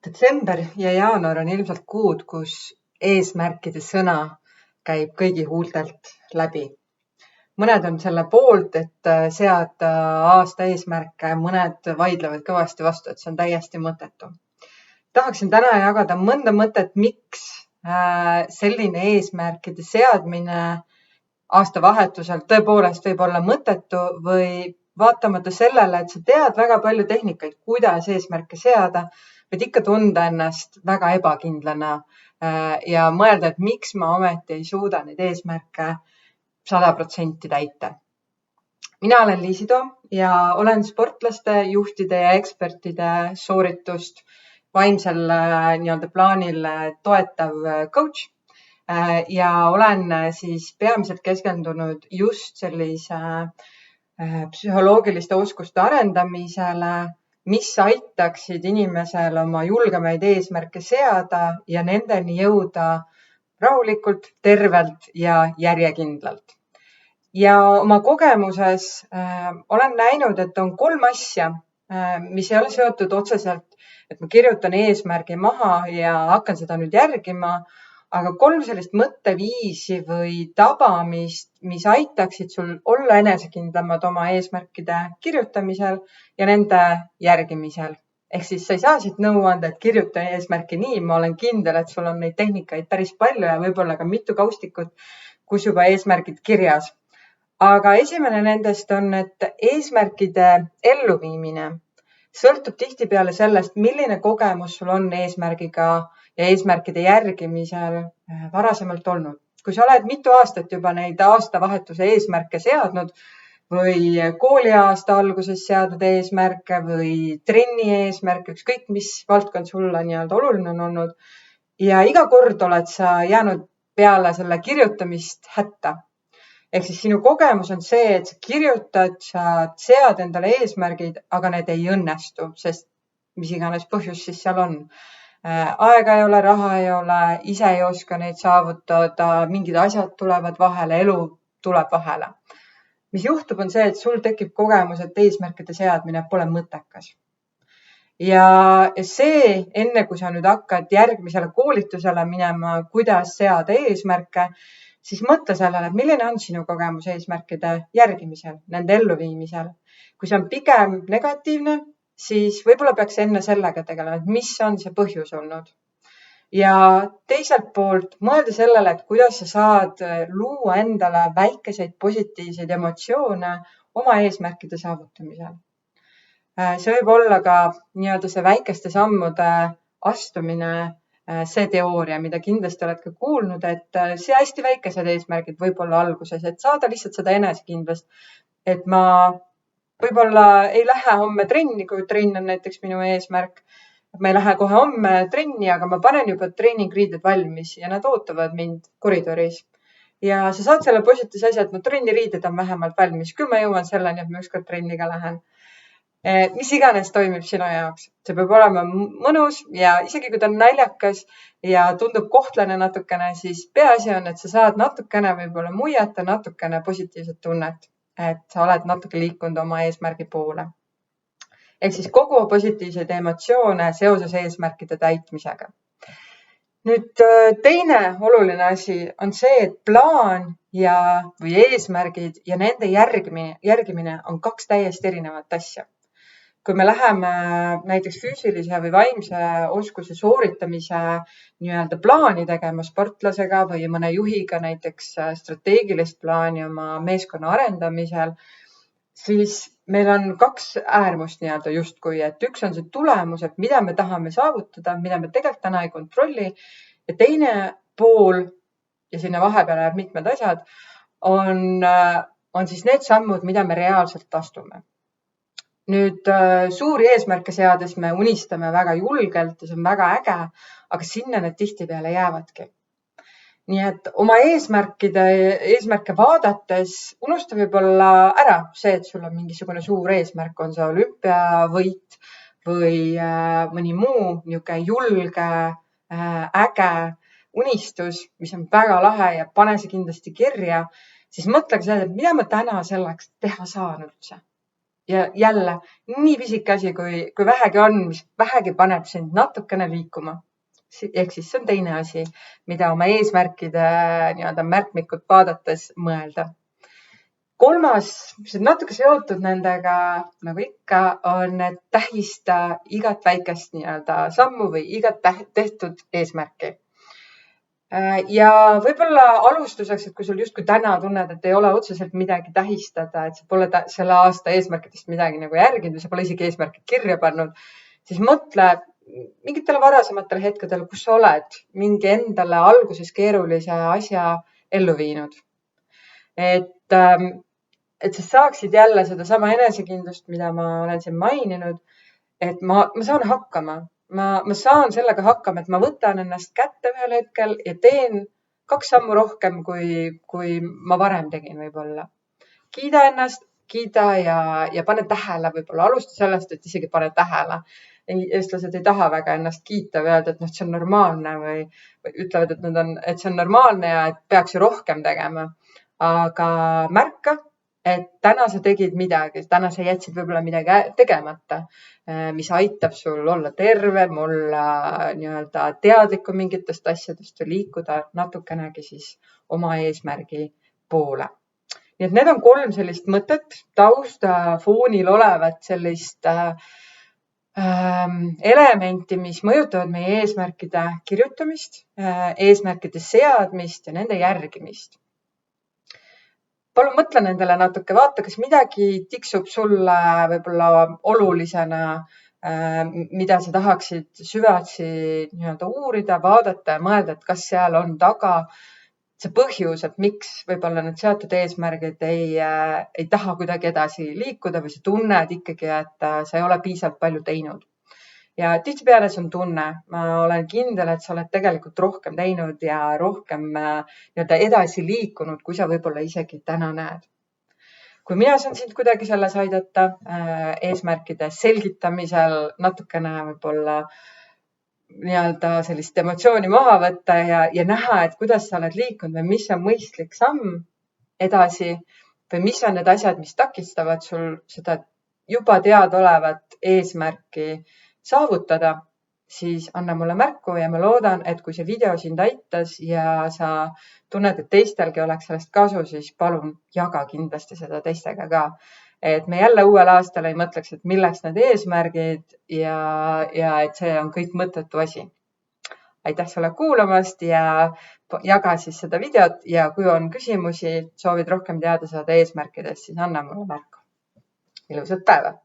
Detsember ja jaanuar on ilmselt kuud, kus eesmärkide sõna käib kõigi huultelt läbi. Mõned on selle poolt, et seada aasta eesmärke, mõned vaidlevad kõvasti vastu, et see on täiesti mõttetu. Tahaksin täna jagada mõnda mõtet, miks selline eesmärkide seadmine aastavahetusel tõepoolest võib olla mõttetu või vaatamata sellele, et sa tead väga palju tehnikaid, kuidas eesmärke seada, võid ikka tunda ennast väga ebakindlana ja mõelda, et miks ma ometi ei suuda neid eesmärke 100% täita. Mina olen Liisi Toom ja olen sportlaste, juhtide ja ekspertide sooritust vaimsel plaanil toetav coach ja olen siis peamiselt keskendunud just sellise psühholoogiliste oskuste arendamisele, mis aitaksid inimesel oma julgemaid eesmärke seada ja nendeni jõuda rahulikult, tervelt ja järjekindlalt. Ja oma kogemuses olen näinud, et on 3 asja, mis ei ole seotud otseselt, et ma kirjutan eesmärgi maha ja hakkan seda nüüd järgima, aga 3 sellist mõtteviisi või tabamist, mis aitaksid sul olla enesekindlamad oma eesmärkide kirjutamisel ja nende järgimisel. Ehk siis sa ei saa siit nõu anda, et kirjuta eesmärki nii, ma olen kindel, et sul on neid tehnikaid päris palju ja võib-olla ka mitu kaustikut, kus juba eesmärgid kirjas. Aga esimene nendest on, et eesmärkide elluviimine sõltub tihtipeale sellest, milline kogemus sul on eesmärgiga ja eesmärkide järgimisel varasemalt olnud. Kui sa oled mitu aastat juba neid aastavahetuse eesmärke seadnud või kooliaasta alguses seadnud eesmärke või trenni eesmärke, ükskõik mis valdkond sulle oluline on olnud ja iga kord oled sa jäänud peale selle kirjutamist hätta. Ehk siis sinu kogemus on see, et sa kirjutad, sa sead endale eesmärgid, aga need ei õnnestu, sest mis iganes põhjus siis seal on. Aega ei ole, raha ei ole, ise ei oska neid saavutada, mingid asjad tulevad vahele, elu tuleb vahele. Mis juhtub on see, et sul tekib kogemus, et eesmärkide seadmine pole mõttekas. Ja see, enne kui sa nüüd hakkad järgmisele koolitusele minema, kuidas seada eesmärke, siis mõtle sellele, et milline on sinu kogemus eesmärkide järgimisel, nende elluviimisel. Kui see on pigem negatiivne, siis võib-olla peaks enne sellega tegelema, et mis on see põhjus olnud. Ja teiselt poolt mõelda sellele, et kuidas sa saad luua endale väikeseid positiivseid emotsioone oma eesmärkide saavutamisel. See võib olla ka see väikeste sammude astumine, see teooria, mida kindlasti oled ka kuulnud, et see hästi väikesed eesmärgid võib olla alguses, et saada lihtsalt seda enesekindlust, et ma võib-olla ei lähe homme trenni, kui trenn on näiteks minu eesmärk. Ma ei lähe kohe homme trenni, aga ma panen juba treeningriided valmis ja nad ootavad mind koridoris. Ja sa saad selle positiivse asja, et trenniriided on vähemalt valmis. Küll ma jõuan selleni, et ma ükskord trenniga lähen. Mis iganes toimib sinu jaoks. See peab olema mõnus ja isegi kui ta on naljakas ja tundub kohtlane natukene, siis peaasi on, et sa saad natukene võib-olla muiata, natukene positiivset tunnet, et sa oled natuke liikunud oma eesmärgi poole. Ehk siis kogu positiivseid emotsioone seoses eesmärkide täitmisega. Nüüd teine oluline asi on see, et plaan või eesmärgid ja nende järgimine on 2 täiesti erinevat asja. Kui me läheme näiteks füüsilise või vaimse oskuse sooritamise plaani tegema sportlasega või mõne juhiga näiteks strateegilist plaani oma meeskonna arendamisel, siis meil on 2 äärmust justkui, et üks on see tulemus, et mida me tahame saavutada, mida me tegelikult täna ei kontrolli ja teine pool ja sinna vahepeal jääb mitmed asjad on siis need sammud, mida me reaalselt astume. Nüüd suuri eesmärke seades me unistame väga julgelt ja see on väga äge, aga sinna need tihtipeale jäävadki. Nii et oma eesmärke vaadates unusta võib-olla ära see, et sul on mingisugune suur eesmärk, on see olümpiavõit või mõni muu julge, äge unistus, mis on väga lahe ja pane see kindlasti kirja, siis mõtle ka seda, et mida ma täna selleks teha saan üldse. Ja jälle nii pisike asi, kui vähegi on, mis vähegi paneb sind natukene liikuma. Ehk siis see on teine asi, mida oma eesmärkide märkmikut vaadates mõelda. Kolmas, mis on natuke seotud nendega, nagu ikka, on tähista igat väikest sammu või igat tehtud eesmärki. Ja võib-olla alustuseks, et kui sul justkui täna tunned, et ei ole otseselt midagi tähistada, et sa pole selle aasta eesmärkidest midagi järginud või sa pole isegi eesmärki kirja pannud, siis mõtle mingitele varasematele hetkedele, kus sa oled mingi endale alguses keerulise asja ellu viinud. Et sa saaksid jälle sedasama enesekindlust, mida ma olen siin maininud, et ma saan hakkama. Ma saan sellega hakkama, et ma võtan ennast kätte ühel hetkel ja teen 2 sammu rohkem, kui ma varem tegin võib-olla. Kiida ennast, kiida ja pane tähele, võib-olla alusta sellest, et isegi pane tähele. Eestlased ei taha väga ennast kiita või öelda, et see on normaalne või ütlevad, et see on normaalne ja et peaks ju rohkem tegema. Aga märka, et täna sa tegid midagi, täna sa jätsid võib-olla midagi tegemata, mis aitab sul olla tervem, olla teadlikum mingitest asjadest ja liikuda natukenegi siis oma eesmärgi poole. Nii et need on 3 sellist mõtet, tausta foonil olevat sellist elementi, mis mõjutavad meie eesmärkide kirjutamist, eesmärkide seadmist ja nende järgimist. Palun mõtle nendele natuke, vaata, kas midagi tiksub sulle võib-olla olulisena, mida sa tahaksid süvatsi uurida, vaadata ja mõelda, et kas seal on taga see põhjus, et miks võib-olla need seatud eesmärgid ei taha kuidagi edasi liikuda või sa tunned ikkagi, et sa ei ole piisavalt palju teinud. Ja tihtipeale see on tunne. Ma olen kindel, et sa oled tegelikult rohkem teinud ja rohkem edasi liikunud, kui sa võib-olla isegi täna näed. Kui mina saan sind kuidagi selles aidata, eesmärkide selgitamisel natukene võib-olla sellist emotsiooni maha võtta ja näha, et kuidas sa oled liikunud või mis on mõistlik samm edasi või mis on need asjad, mis takistavad sul seda juba teadaolevat eesmärki saavutada, siis anna mulle märku ja ma loodan, et kui see video sind aitas ja sa tunned, et teistelgi oleks sellest kasu, siis palun jaga kindlasti seda teistega ka. Et me jälle uuel aastal ei mõtleks, et milleks need eesmärgid ja et see on kõik mõttetu asi. Aitäh sulle kuulamast ja jaga siis seda videot ja kui on küsimusi, soovid rohkem teada saada eesmärkidest, siis anna mulle märku. Ilusat päeva!